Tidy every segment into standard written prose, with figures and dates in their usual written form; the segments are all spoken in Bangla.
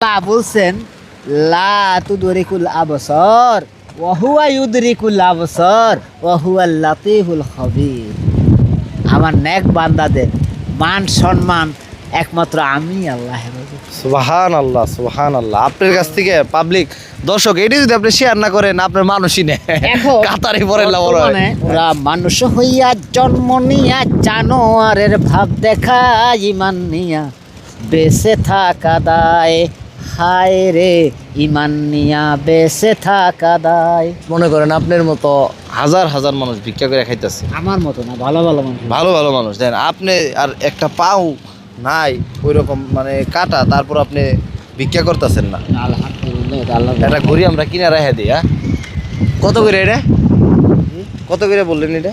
আল্লাহ বলছেন লা তুদরিকুল আবসার ওয়া হুয়া ইউদরিকুল আবসার ওয়া হুয়াল লাতীফুল খবীর। আমার নেক বান্দাদের মান সম্মান একমাত্র আমি আল্লাহ। সুবহানাল্লাহ সুবহানাল্লাহ। আপনার কাছ থেকে পাবলিক দর্শক এটি যদি আপনি শেয়ার না করেন আপনার মানুষই নেই কাতারে পড়ে ওরা মানুষ হইয়া জন্ম নিয়া জানোয়ারের ভাব দেখা ইমান নিয়া বেঁচে থাকা দায়। হায় রে ইমান নিয়া বেঁচে থাকা দায়। মনে করেন আপনার মতো হাজার হাজার মানুষ ভিক্ষা করে খাইতেছে, আমার মতো না, ভালো ভালো মানুষ, ভালো ভালো মানুষ দেন আপনি আর একটা পাও নাই ওই রকম মানে কাটা, তারপর আপনি ভিক্ষা করতেছেন না। একটা ঘড়ি আমরা কিনে রেখে দিই। হ্যাঁ কত করে এটা, কত করে বললেন এটা?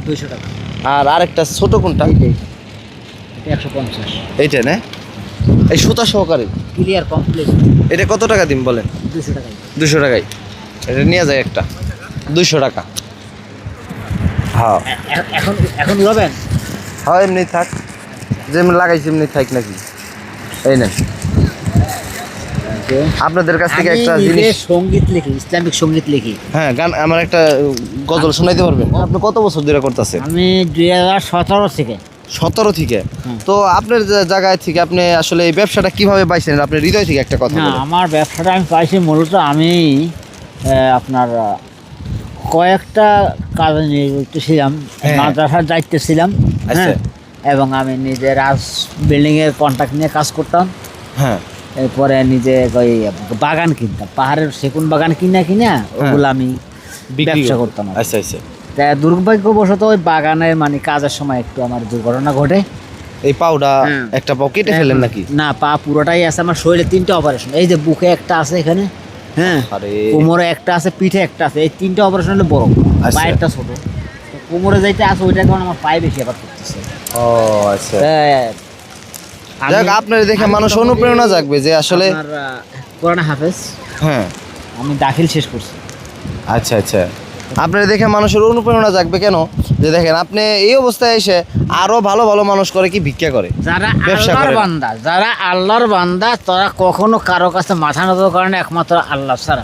200 টাকা। আর আরেকটা ছোট কোনটা? 150। এইটা না, এই সুতা সহকারে ক্লিয়ার কমপ্লিট। এটা কত টাকা দিন বলেন? 200 টাকা। 200 টাকায় এটা নিয়ে যায় একটা 200 টাকা। হ্যাঁ এখন এখন উড়াবেন? হ্যাঁ এমনি থাক, যেমন লাগাইছি এমনি থাক নাকি। এই না আপনাদের কাছ থেকে একটা জিনিস, সঙ্গীত লিখি, ইসলামিক সঙ্গীত লিখি। হ্যাঁ গান, আমার একটা গজল শোনাইতে পারবেন? আপনি কত বছর ধরে করতেছেন? আমি 2017 থেকে। 17 থেকে? তো আপনার জায়গায় থেকে আপনি আসলে এই ব্যবসাটা কিভাবে পাইছেন? আপনার হৃদয় থেকে একটা কথা না, বলেন। আমার ব্যবসাটা আমি পাইছি মূলত আমি আপনার কয়েকটা কাজে নিযুক্ত ছিলাম। মাদ্রাসার দায়িত্বে ছিলাম। আচ্ছা। এবং আমি নিজে বিল্ডিংয়ের কন্ট্রাক্ট নিয়ে কাজ করতাম। হ্যাঁ এরপরে নিজে ওই বাগান কিনতাম, পাহাড়ের সেগুন বাগান কিনা ওগুলো আমি ব্যবসা করতাম। আচ্ছা আচ্ছা। তা দুর্ভাগ্যবশত ওই বাগানের মানে কাজের সময় একটু আমার দুর্ঘটনা ঘটে। এই পাউডা একটা পাও কেটে ফেলেন নাকি? না, পা পুরোটাই আছে। আমার শরীরে 3টা অপারেশন। এই যে বুকে একটা আছে এখানে, হ্যাঁ, কোমরে একটা আছে, পিঠে একটা আছে। এই 3টা অপারেশন হলে বড়, পায়েরটা ছোট। কোমরে যেটা আছে ওইটা কারণ আমার পায়ে বেশি আবার করতেছে। ও আচ্ছা। যাক আপনার দেখে মানুষ অনুপ্রেরণা জাগবে যে আসলে কোরআন হাফেজ। হ্যাঁ আমি দাখিল শেষ করছি। আচ্ছা আচ্ছা। আপনারা দেখে মানুষের অনুপ্রেরণা জাগবে কেন, যে দেখেন আপনি এই অবস্থায় এসে আরো ভালো ভালো মানুষ করে কি ভিক্ষা করে, যারা আল্লাহর বান্দা, যারা আল্লাহর বান্দা তারা কখনো কারো কাছে মাথা নত করে না একমাত্র আল্লাহ ছাড়া।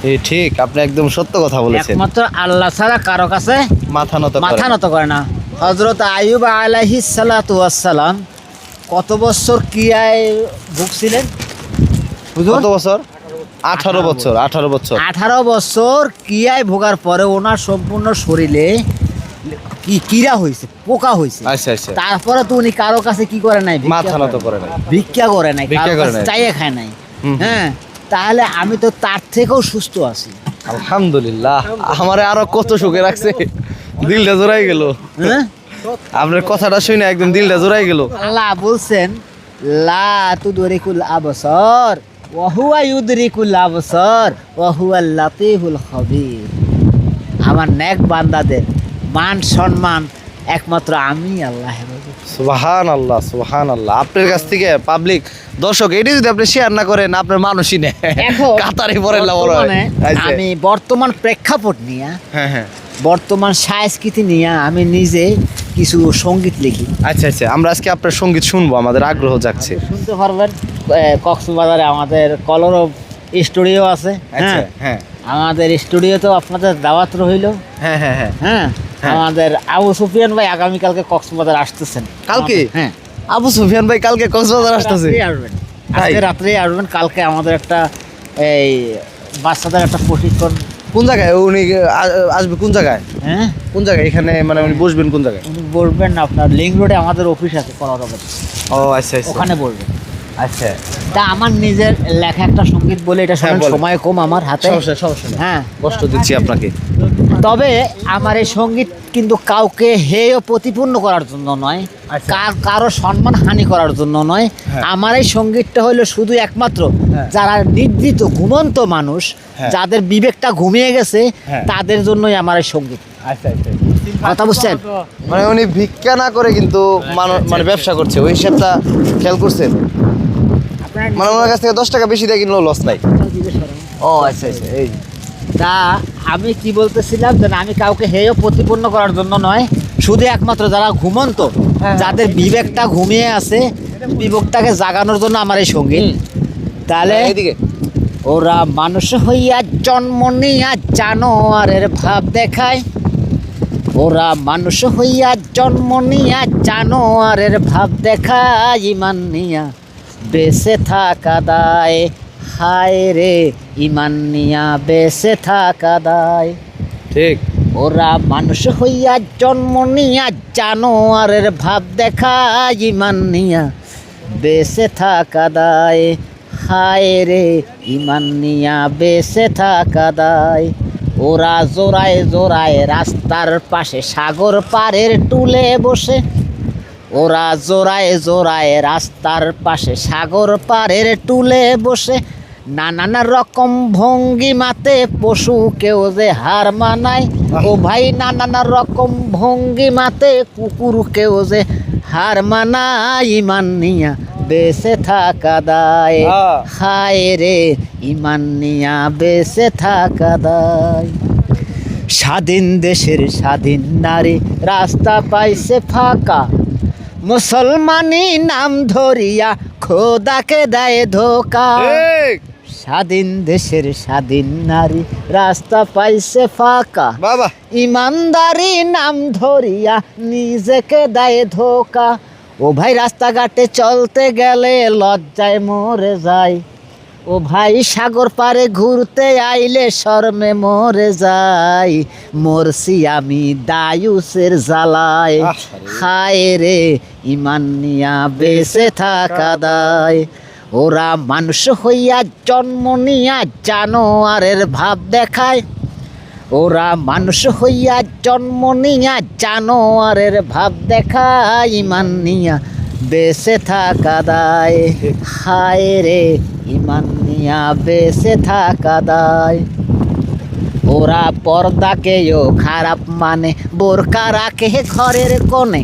এই ঠিক, আপনি একদম সত্য কথা বলেছেন। একমাত্র আল্লাহ ছাড়া কারো কাছে মাথা নত করে না। হযরত আইয়ুব আলাইহিস সালাতু ওয়াস সালাম কত বছর কিয়ায় ভুগছিলেন? কত বছর? 18 বছর। 18 বছর কিয়ায় ভোগার পরে ওনার সম্পূর্ণ শরীরে কিরা হয়েছে, পোকা হয়েছে। আচ্ছা আচ্ছা। তারপরে তো উনি কারো কাছে কি করে নাই? মাথা নত করে নাই, ভিক্ষা করে নাই, চাইয়ে খায় নাই। হ্যাঁ, তাহলে আমি তো তার থেকেও সুস্থ আছি আলহামদুলিল্লাহ। আমারে আরো কত সুখে রাখছে, দিলটা জোড়াই গেল। হ্যাঁ, আপনার কথাটা শুনে একদম দিলটা জোড়াই গেল। আল্লাহ বলছেন লা তুদরিকুল আবসার ওয়া হুয়া ইউদরিকুল আবসার ওয়া হুয়াল লাতীফুল খবীর। আমার নেক বান্দাদের মান সম্মান একমাত্র আমি আল্লাহ। সুবহানাল্লাহ সুবহানাল্লাহ। আপনার কাছ থেকে পাবলিক দর্শক এটি যদি আপনি শেয়ার না করেন আপনার মানুষই নেই কাতারে পড়ে। আমি বর্তমান প্রেক্ষাপট নিয়ে, হ্যাঁ বর্তমান সংস্কৃতি নিয়ে আমি নিজে কিছু সঙ্গীত লিখি। আচ্ছা আচ্ছা। আমরা আজকে আপনার সঙ্গীত শুনবো, আমাদের আগ্রহ জাগছে। শুনতে পারবেন। কক্সবাজারে আমাদের কলরব স্টুডিও আছে। হ্যাঁ আমাদের স্টুডিওতেও আপনাদের দাওয়াত রইল। হ্যাঁ হ্যাঁ হ্যাঁ হ্যাঁ, আমাদের আবু সুফিয়ান ভাই আগামীকালকে কক্সবাজার আসতেছেন। কালকে? হ্যাঁ, আবু সুফিয়ান ভাই কালকে কক্সবাজার আসতেছে? আসবেন, আজকে রাত্রেই আসবেন। কালকে আমাদের একটা এই বাচ্চাদের একটা প্রশিক্ষণ। কোন জায়গায় উনি আসবে? কোন জায়গায়? হ্যাঁ, কোন জায়গায়? এখানে মানে উনি বসবেন কোন জায়গায়? উনি বলবেন আপনার লিঙ্ক রোডে আমাদের অফিস আছে কলরবের। ও আচ্ছা আচ্ছা, ওখানে বলবেন। আচ্ছা। তা আমার নিজের লেখা একটা সঙ্গীত বলে এটা সময় কম আমার হাতে। হ্যাঁ, কষ্ট দিচ্ছি আপনাকে। তবে আমার এই সঙ্গীত কিন্তু কাউকে হেয় প্রতিপূর্ণ করার জন্য নয়, কারো সম্মান হানি করার জন্য নয়। আমার এই সঙ্গীতটা হলো শুধু একমাত্র যারা নিদ্রিত ঘুমন্ত মানুষ, যাদের বিবেকটা ঘুমিয়ে গেছে, তাদের জন্যই আমার এই সঙ্গীত। আচ্ছা আচ্ছা, কথা বুঝছেন? মানে উনি ভিক্ষা না করে কিন্তু মানে ব্যবসা করছে, ওই হিসাবটা খেয়াল করছেন? মানে ওনার কাছ থেকে 10 টাকা বেশি দিয়ে কিনলেও লস নাই। ও আচ্ছা আচ্ছা। এই তা আমি কি বলতেছিলাম যে আমি কাউকে হেয় প্রতিপূর্ণ করার জন্য নয়, শুধু একমাত্র যারা ঘুমন্ত, যাদের বিবেকটা ঘুমিয়ে আছে, বিবেকটাকে জাগানোর জন্য আমার এই সঙ্গীত। তাহলে এদিকে ওরা মানুষ হইয়া জন্ম নিয়া জানোয়ারের ভাব দেখায়, ওরা মানুষ হইয়া জন্ম নিয়া জানোয়ারের ভাব দেখায়, ইমান নিয়া বেঁচে থাকা দায়, হায় রে ইমান নিয়া বেঁচে থাকা দায়। ঠিক। ওরা মানুষ হইয়া জন্ম নিয়া জানোয়ারের ভাব দেখায়, ইমান নিয়া বেঁচে থাকা দায়, হায় রে ইমান নিয়া বেঁচে থাকা দায়। ওরা জোড়ায় জোড়ায় রাস্তার পাশে সাগর পাড়ের টুলে বসে, ওরা জোড়ায় জোড়ায় রাস্তার পাশে সাগর পাড়ের টুলে বসে, নানান রকম ভঙ্গিমাতে পশুকেও যে হার মানায়, ও ভাই নানান রকম ভঙ্গিমাতে কুকুরকেও যে হার মানায়, ইমান নিয়া বেঁচে থাকা দায়, হায় রে ইমান নিয়া বেঁচে থাকা দায়। স্বাধীন দেশের স্বাধীন নারী রাস্তা পাইছে ফাঁকা, মুসলমানি নাম ধরিয়া খোদাকে দেয় ধোকা। ঠিক। স্বাধীন দেশের স্বাধীন নারী রাস্তা পাইছে ফাঁকা, বাবা ইমানদারি নাম ধরিয়া নিজেকে দেয় ধোকা। ও ভাই রাস্তাঘাটে চলতে গেলে লজ্জায় মরে যায়, ও ভাই সাগর পারে ঘুরতে আইলে শরমে মরে যাই, মরছি আমি দায়ুসের জ্বালায়, হায় রে ইমান নিয়া বেঁচে থাকা দায়। ওরা মানুষ হইয়া জন্ম নিয়া জানোয়ারের ভাব দেখায়, ওরা মানুষ হইয়া জন্ম নিয়া জানোয়ারের ভাব দেখায়, ইমান নিয়া বেঁচে থাকা দায়, হায় রে ইমান নিয়া বেঁচে থাকা দায়। ওরা পর্দাকেও খারাপ মানে বোরকা রাখে ঘরের কোণে,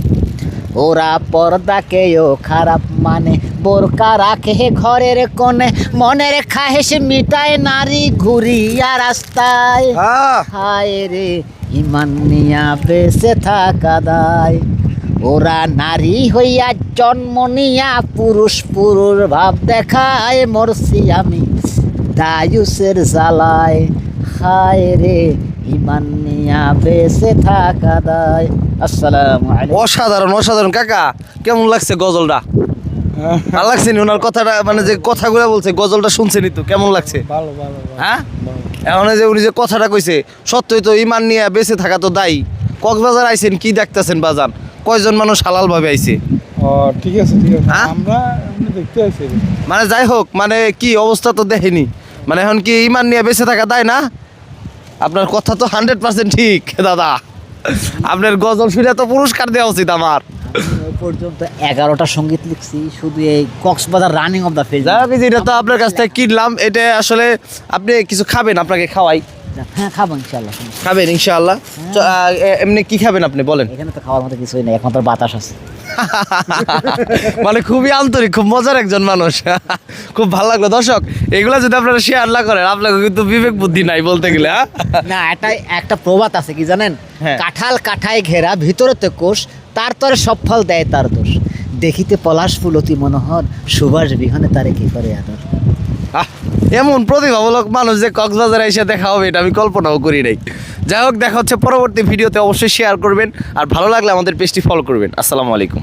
ওরা পর্দাকেও খারাপ মানে বোরকা রাখে ঘরের কোণে, মনের খাহেস মিটায় নারী ঘুরিয়া রাস্তায়, হায় রে ইমান নিয়া বেঁচে থাকা দায়। ওরা নারী হইয়া জন্ম নিয়া পুরুষ পুরুষ ভাব দেখায়, মরছি আমি দায়ুসের জ্বালায়, হায় রে ইমান নিয়া বেঁচে থাকা দায়। আসসালামু আলাইকুম। অসাধারণ অসাধারণ কাকা, কেমন লাগছে গজলটা? ভালো লাগছে নি ওনার কথাটা, মানে যে কথাগুলো বলছে গজলটা শুনছেনি তো কেমন লাগছে? ভালো ভালো হ্যাঁ, এখন এই যে উনি যে কথাটা কইছে সত্যই তো, ইমান নিয়ে বেঁচে থাকা তো দায়ী। কক্সবাজার আইছেন, কি দেখতেছেন বাজান? কয়জন মানুষ হালাল ভাবে আইছে? ও ঠিক আছে ঠিক আছে, হ্যাঁ? আমরা এমনি দেখতে আসি। মানে যাই হোক, মানে কি অবস্থা তো দেখেনি, মানে এখন কি ইমান নিয়ে বেঁচে থাকা দায় না? আপনার কথা তো 100% ঠিক দাদা, আপনার গজল শুনে তো পুরস্কার দেওয়া উচিত আমার। এ পর্যন্ত 11টা সঙ্গীত লিখছি, শুধু এই Cox's Bazar running of the field. যাই হোক, যেটা তো আপনার কাছ থেকে কিনলাম, এটা আসলে আপনি কিছু খাবেন, আপনাকে খাওয়াই। হ্যাঁ খাবো ইনশাল্লাহ। খাবেন ইনশাআল্লাহ। এমনি কি খাবেন আপনি বলেন? এখানে তো খাওয়ার মতো কিছুই নেই, একমাত্র বাতাস আছে। মানে খুবই আন্তরিক, খুব মজার একজন মানুষ। খুব ভালো লাগলো। দর্শক, এগুলো যদি আপনারা শেয়ার না করেন, আপনাকে কিন্তু বিবেক বুদ্ধি নাই বলতে গেলে। না, একটা প্রবাদ আছে কি জানেন? হ্যাঁ। কাঁঠাল কাঠায় ঘেরা ভিতরেতে কোষ, তার তরে সব ফল দেয় তার দোষ। দেখিতে পলাশ ফুল অতি মনোহর, সুবাস বিহনে তারে কি করে আদর। এমন প্রতিভামূলক মানুষ যে কক্সবাজারে এসে দেখা হবে, এটা আমি কল্পনাও করি নাই। যাই হোক, দেখা হচ্ছে পরবর্তী ভিডিওতে। অবশ্যই শেয়ার করবেন, আর ভালো লাগলে আমাদের পেজটি ফলো করবেন। আসসালামু আলাইকুম।